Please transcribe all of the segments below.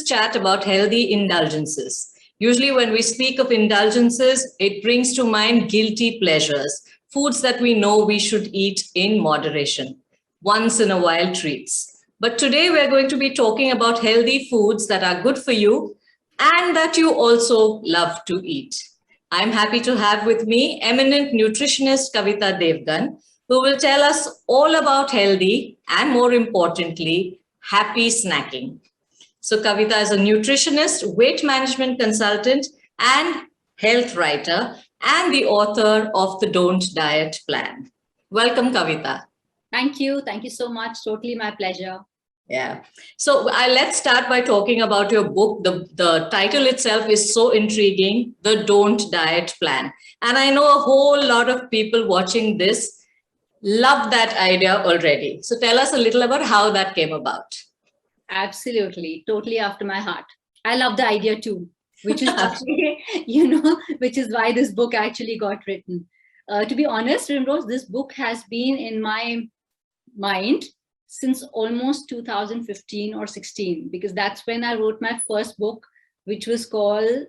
this chat about healthy indulgences. Usually when we speak of indulgences, it brings to mind guilty pleasures, foods that we know we should eat in moderation, once in a while treats. But today we're going to be talking about healthy foods that are good for you and that you also love to eat. I'm happy to have with me eminent nutritionist Kavita Devgan, who will tell us all about healthy and, more importantly, happy snacking. So Kavita is a nutritionist, weight management consultant, and health writer, and the author of the Don't Diet Plan. Welcome, Kavita. Thank you. Thank you so much. Totally my pleasure. Yeah. So let's start by talking about your book. The title itself is so intriguing, The Don't Diet Plan. And I know a whole lot of people watching this love that idea already. So tell us a little about how that came about. Absolutely. Totally after my heart. I love the idea too, which is actually, which is why this book actually got written. To be honest, Rimrose, this book has been in my mind since almost 2015 or 16, because that's when I wrote my first book, which was called,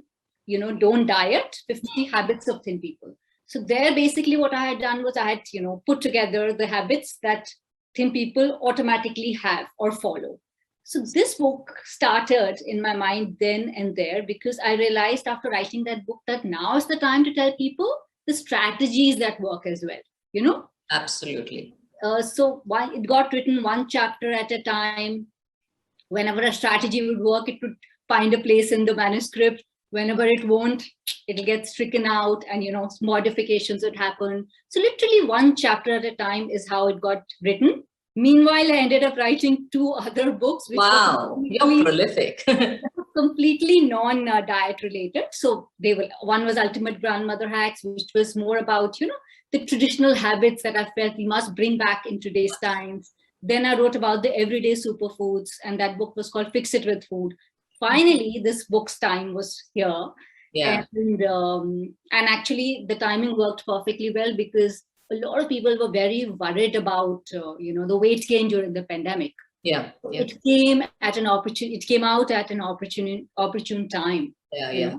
Don't Diet, 50 Habits of Thin People. So there, basically what I had done was I had, put together the habits that thin people automatically have or follow. So this book started in my mind then and there, because I realized after writing that book that now is the time to tell people the strategies that work as well, Absolutely. So it got written one chapter at a time. Whenever a strategy would work, it would find a place in the manuscript. Whenever it won't, it'll get stricken out and, modifications would happen. So literally one chapter at a time is how it got written. Meanwhile, I ended up writing 2 other books. Which wow, you're prolific. completely non-diet related. So one was Ultimate Grandmother Hacks, which was more about, the traditional habits that I felt we must bring back in today's times. Then I wrote about the everyday superfoods, and that book was called Fix It With Food. Finally, this book's time was here. Yeah. And actually the timing worked perfectly well, because a lot of people were very worried about, the weight gain during the pandemic. Yeah. It came at an opportunity. It came out at an opportune time. Yeah.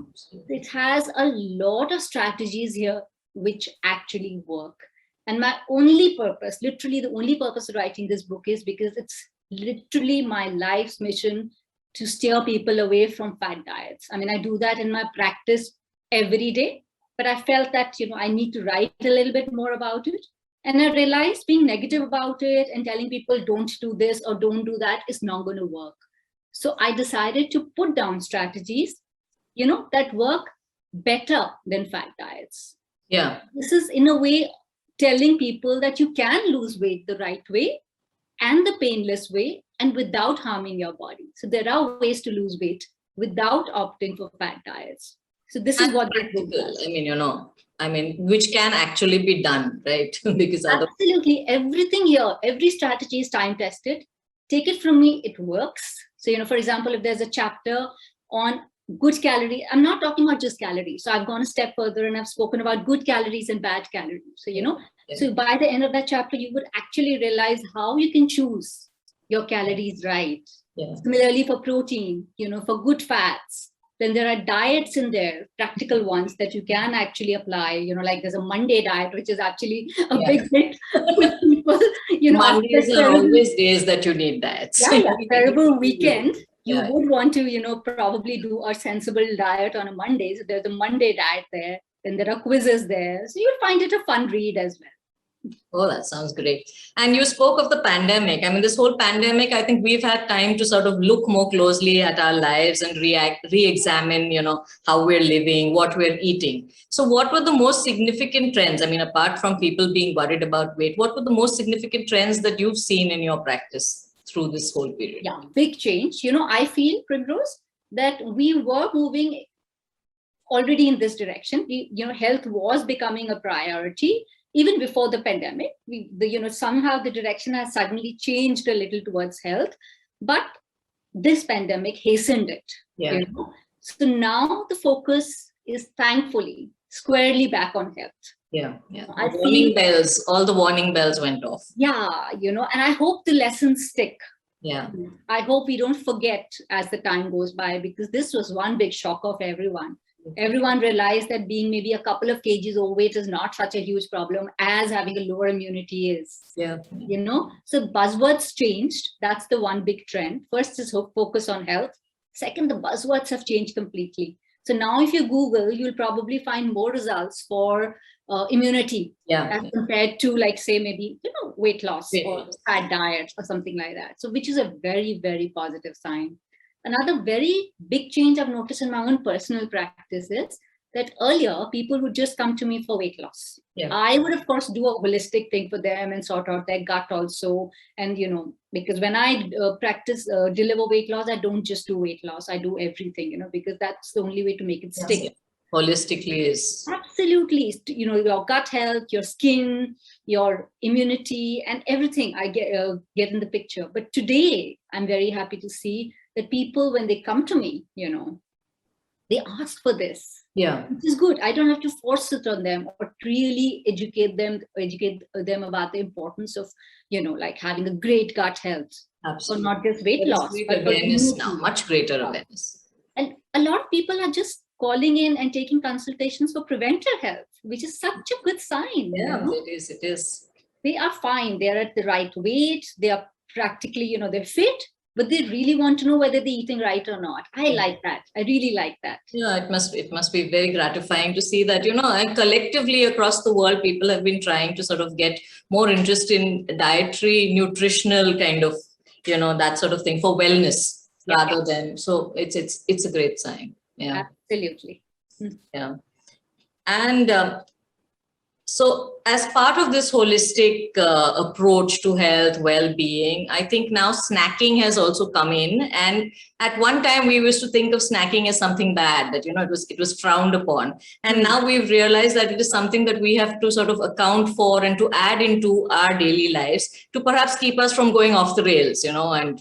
It has a lot of strategies here which actually work. And my only purpose, literally the only purpose of writing this book, is because it's literally my life's mission to steer people away from fat diets. I mean, I do that in my practice every day, but I felt that, I need to write a little bit more about it. And I realized being negative about it and telling people don't do this or don't do that is not going to work. So I decided to put down strategies, that work better than fat diets. Yeah. This is in a way telling people that you can lose weight the right way and the painless way and without harming your body. So there are ways to lose weight without opting for fat diets. So this is what they do. Which can actually be done, right? Because absolutely everything here, every strategy is time tested. Take it from me, it works. So, for example, if there's a chapter on good calories, I'm not talking about just calories. So I've gone a step further and I've spoken about good calories and bad calories. So, so by the end of that chapter, you would actually realize how you can choose your calories right. Yeah. Similarly for protein, for good fats. Then there are diets in there, practical ones that you can actually apply, like there's a Monday diet, which is actually a big hit with people. Mondays are always days that you need diets. Terrible weekend. You would want to, probably do a sensible diet on a Monday. So there's a Monday diet there. Then there are quizzes there. So you'll find it a fun read as well. Oh, that sounds great. And you spoke of the pandemic. This whole pandemic, I think we've had time to sort of look more closely at our lives and re-examine, how we're living, what we're eating. So what were the most significant trends? Apart from people being worried about weight, what were the most significant trends that you've seen in your practice through this whole period? Yeah, big change. I feel, Primrose, that we were moving already in this direction. Health was becoming a priority. Even before the pandemic, somehow the direction has suddenly changed a little towards health, but this pandemic hastened it. Yeah. So now the focus is thankfully squarely back on health. Yeah. All the warning bells went off. Yeah, and I hope the lessons stick. Yeah. I hope we don't forget as the time goes by, because this was one big shock of everyone. Everyone realized that being maybe a couple of kgs overweight is not such a huge problem as having a lower immunity is. Yeah. So buzzwords changed. That's the one big trend. First is focus on health. Second, the buzzwords have changed completely. So now if you Google, you'll probably find more results for immunity as compared to, like, say, maybe, weight loss or fat diet or something like that. So which is a very, very positive sign. Another very big change I've noticed in my own personal practice is that earlier people would just come to me for weight loss. I would, of course, do a holistic thing for them and sort out their gut also. And, because when I deliver weight loss, I don't just do weight loss. I do everything, because that's the only way to make it stick. Yes. Holistically is. Absolutely. Your gut health, your skin, your immunity, and everything I get in the picture. But today, I'm very happy to see that people, when they come to me, they ask for this. Yeah. Which is good. I don't have to force it on them or really educate them about the importance of, like having a great gut health. Absolutely. Or not just weight loss. But awareness now, much greater awareness. And a lot of people are just calling in and taking consultations for preventive health, which is such a good sign. Yeah, it is. They are fine. They're at the right weight. They are practically, they're fit, but they really want to know whether they're eating right or not. I like that. I really like that. Yeah, it must be very gratifying to see that, and collectively across the world, people have been trying to sort of get more interest in dietary, nutritional kind of, that sort of thing for wellness rather than, so it's a great sign. Yeah. Absolutely. Yeah. And so as part of this holistic approach to health, well-being, I think now snacking has also come in. And at one time we used to think of snacking as something bad, that, it was frowned upon. And now we've realized that it is something that we have to sort of account for and to add into our daily lives to perhaps keep us from going off the rails, and,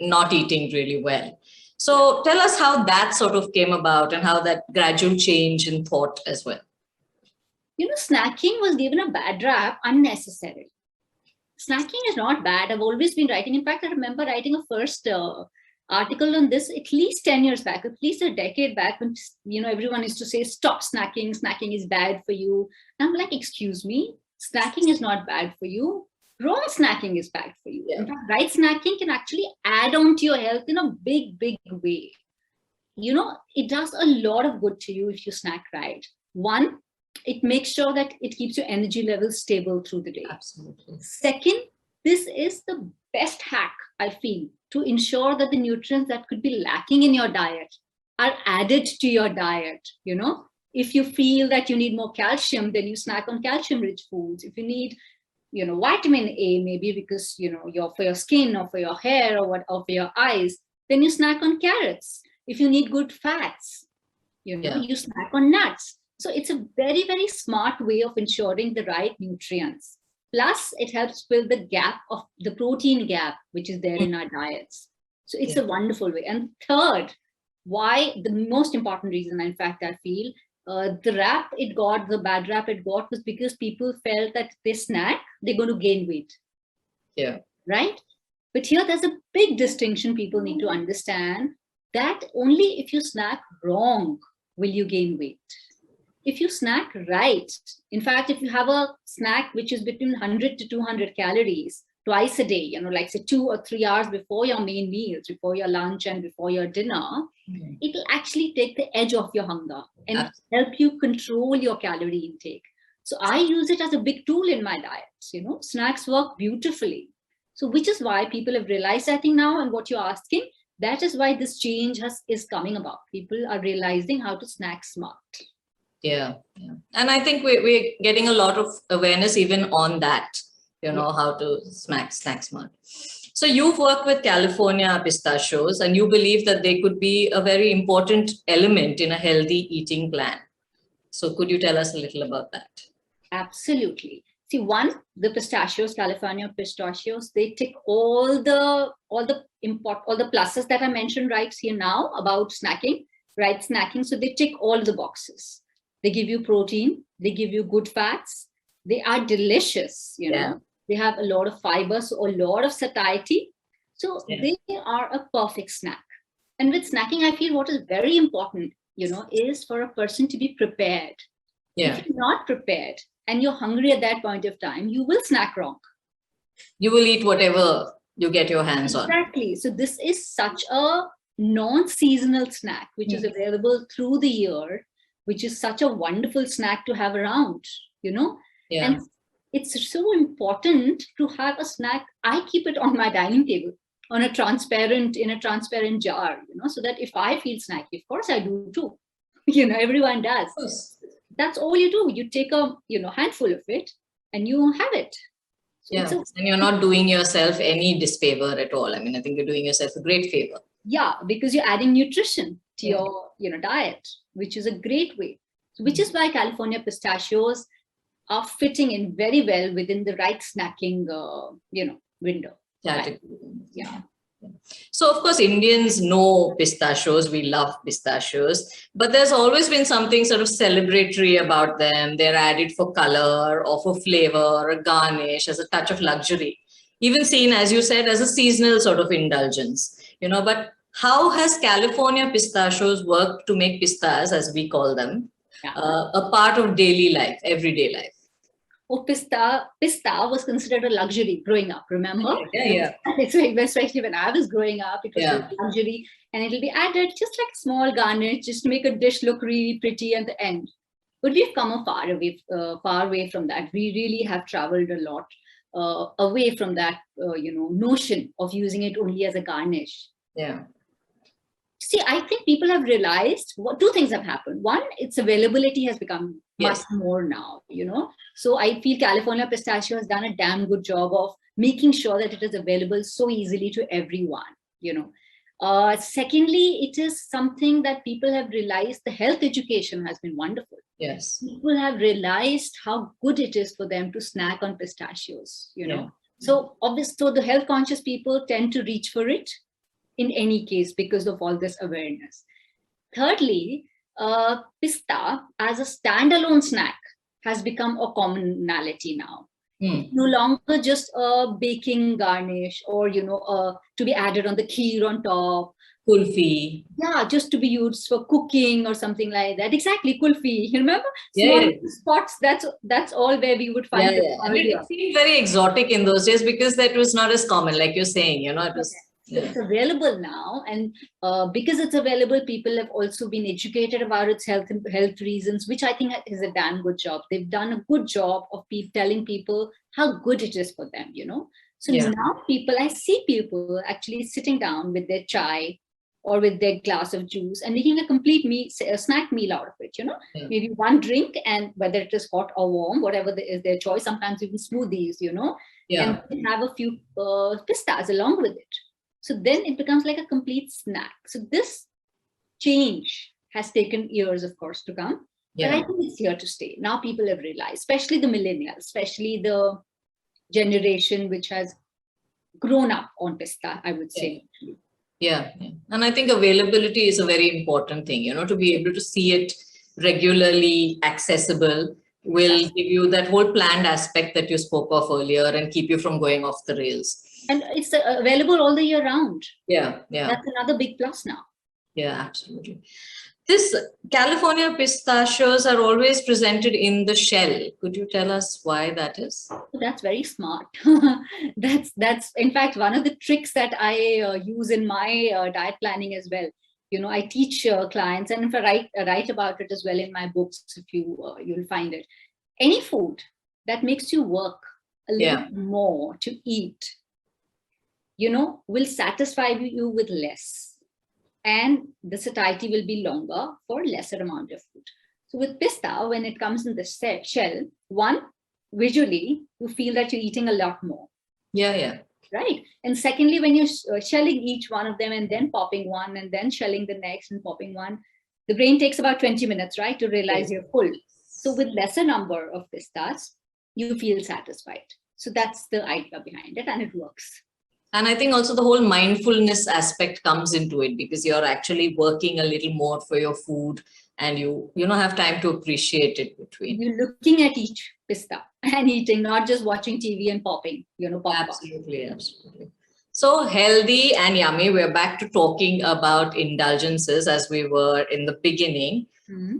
not eating really well. So tell us how that sort of came about and how that gradual change in thought as well. Snacking was given a bad rap unnecessarily. Snacking is not bad. I've always been writing. In fact, I remember writing a first article on this at least 10 years back, at least a decade back, when, everyone used to say, stop snacking. Snacking is bad for you. And I'm like, excuse me, snacking is not bad for you. Wrong snacking is bad for you. In fact, right snacking can actually add on to your health in a big, big way. It does a lot of good to you if you snack right. One, it makes sure that it keeps your energy levels stable through the day. Absolutely. Second, this is the best hack, I feel, to ensure that the nutrients that could be lacking in your diet are added to your diet. If you feel that you need more calcium, then you snack on calcium-rich foods. If you need vitamin A, maybe because, you're for your skin or for your hair or for your eyes, then you snack on carrots. If you need good fats, you snack on nuts. So it's a very, very smart way of ensuring the right nutrients. Plus, it helps fill the gap of the protein gap, which is there in our diets. So it's a wonderful way. And third, the most important reason, in fact, I feel, the bad rap it got was because people felt that they snack, they're going to gain weight. Yeah. Right? But here there's a big distinction people need to understand, that only if you snack wrong will you gain weight. If you snack right, in fact, if you have a snack which is between 100 to 200 calories twice a day, like say 2 or 3 hours before your main meals, before your lunch and before your dinner, it will actually take the edge off your hunger and help you control your calorie intake. So I use it as a big tool in my diet. Snacks work beautifully. So which is why people have realized, I think now, and what you're asking, that is why this change is coming about. People are realizing how to snack smart. Yeah. And I think we're getting a lot of awareness even on that, how to snack smart. So you've worked with California Pistachios, and you believe that they could be a very important element in a healthy eating plan. So could you tell us a little about that? Absolutely. See, the pistachios, California Pistachios, they tick all the pluses that I mentioned right here now about snacking, right snacking. So they tick all the boxes. They give you protein. They give you good fats. They are delicious. They have a lot of fiber, so a lot of satiety. So they are a perfect snack. And with snacking, I feel what is very important, is for a person to be prepared. Yeah. If you're not prepared and you're hungry at that point of time, you will snack wrong. You will eat whatever you get your hands on. Exactly. So this is such a non-seasonal snack, which is available through the year, which is such a wonderful snack to have around, Yeah. And it's so important to have a snack. I keep it on my dining table in a transparent jar, so that if I feel snacky, of course I do too. Everyone does. That's all you do. You take a handful of it and you have it. So and you're not doing yourself any disfavor at all. I mean, I think you're doing yourself a great favor. Yeah, because you're adding nutrition to your diet, which is a great way. Which is why California pistachios are fitting in very well within the right snacking, window. Right. Yeah. So, of course, Indians know pistachios. We love pistachios. But there's always been something sort of celebratory about them. They're added for color or for flavor, a garnish, as a touch of luxury. Even seen, as you said, as a seasonal sort of indulgence. But how has California pistachios worked to make pistas, as we call them, a part of daily life, everyday life? Oh, pista was considered a luxury growing up, remember? Yeah. Especially when I was growing up, it was a luxury, and it'll be added just like a small garnish, just to make a dish look really pretty at the end. But we've come far away from that. We really have traveled a lot away from that, notion of using it only as a garnish. Yeah. See, I think people have realized two things have happened. One, its availability has become much more now, So I feel California pistachio has done a damn good job of making sure that it is available so easily to everyone, Secondly, it is something that people have realized. The health education has been wonderful. Yes. People have realized how good it is for them to snack on pistachios, So obviously, so the health conscious people tend to reach for it in any case because of all this awareness. Thirdly, pista as a standalone snack has become a commonality now. It's no longer just a baking garnish or, to be added on the kheer on top. Kulfi. Yeah, just to be used for cooking or something like that. Exactly, kulfi. You remember? Small spots, that's all where we would find it. And it seemed very exotic in those days because that was not as common, like you're saying, it was... So it's available now, and because it's available, people have also been educated about its health reasons, which I think is a damn good job. They've done a good job of telling people how good it is for them, So now I see people actually sitting down with their chai or with their glass of juice and making a complete snack meal out of it, Maybe one drink, and whether it is hot or warm, whatever is their choice, sometimes even smoothies, and have a few pistas along with it. So then it becomes like a complete snack. So this change has taken years, of course, to come. But I think it's here to stay. Now people have realized, especially the millennials, especially the generation which has grown up on pista, I would say. Yeah. And I think availability is a very important thing, to be able to see it regularly accessible will give you that whole planned aspect that you spoke of earlier and keep you from going off the rails. And it's available all the year round. Yeah. That's another big plus now. Yeah, absolutely. This California pistachios are always presented in the shell. Could you tell us why that is? That's very smart. That's in fact one of the tricks that I use in my diet planning as well. I teach clients, and if I write about it as well in my books, if you'll find it. Any food that makes you work a little more to eat, will satisfy you with less, and the satiety will be longer for lesser amount of food. So with pista, when it comes in the shell, one, visually, you feel that you're eating a lot more. Yeah. Right. And secondly, when you're shelling each one of them and then popping one and then shelling the next and popping one, the brain takes about 20 minutes, right, to realize you're full. So with lesser number of pistas, you feel satisfied. So that's the idea behind it, and it works. And I think also the whole mindfulness aspect comes into it because you're actually working a little more for your food and you have time to appreciate it between. You're looking at each pista and eating, not just watching TV and popping, popcorn. Absolutely. So healthy and yummy. We're back to talking about indulgences as we were in the beginning.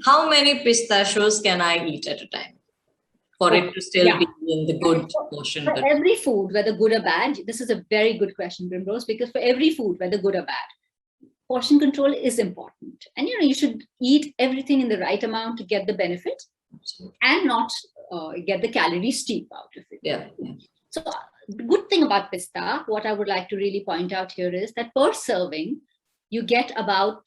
How many pistachios can I eat at a time for it to still be in the good portion? For every food, whether good or bad, this is a very good question, Primrose, because for every food, whether good or bad, portion control is important. And you should eat everything in the right amount to get the benefit. Absolutely. And not get the calories steep out of it. Yeah. So the good thing about pista, what I would like to really point out here is that per serving, you get about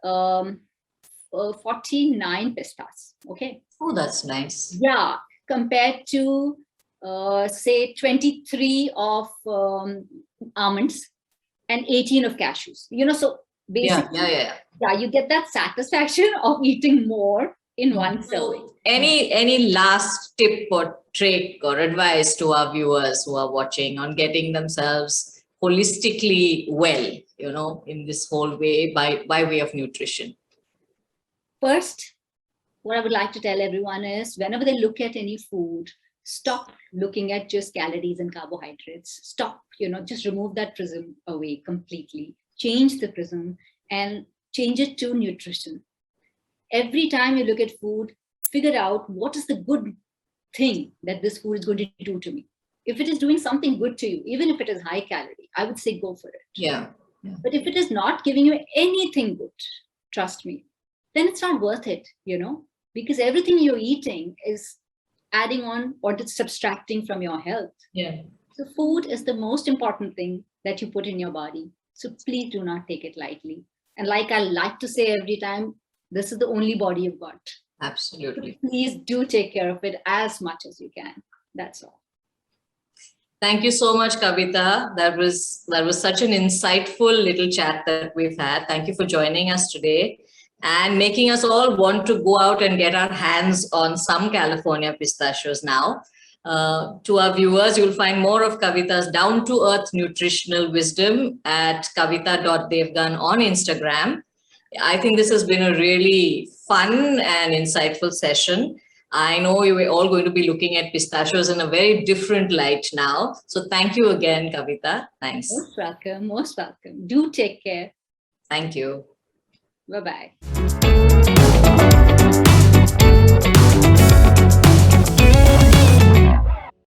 49 pistas. Okay. Oh, that's nice. Yeah, compared to say 23 of almonds and 18 of cashews. So basically, yeah, you get that satisfaction of eating more in one serving. Any last tip or trick or advice to our viewers who are watching on getting themselves holistically well, in this whole way by way of nutrition? First, what I would like to tell everyone is whenever they look at any food, stop looking at just calories and carbohydrates. Stop, just remove that prism away completely. Change the prism and change it to nutrition. Every time you look at food, figure out what is the good thing that this food is going to do to me. If it is doing something good to you, even if it is high calorie, I would say go for it. Yeah. But if it is not giving you anything good, trust me, then it's not worth it, because everything you're eating is adding on or it's subtracting from your health. Yeah. So food is the most important thing that you put in your body. So please do not take it lightly. And like I like to say every time, this is the only body you've got. Absolutely. So please do take care of it as much as you can. That's all. Thank you so much, Kavita. That was such an insightful little chat that we've had. Thank you for joining us today and making us all want to go out and get our hands on some California pistachios now. To our viewers, you'll find more of Kavita's down-to-earth nutritional wisdom at kavita.devgan on Instagram. I think this has been a really fun and insightful session. I know you were all going to be looking at pistachios in a very different light now. So thank you again, Kavita. Thanks. Most welcome. Most welcome. Do take care. Thank you. Bye-bye.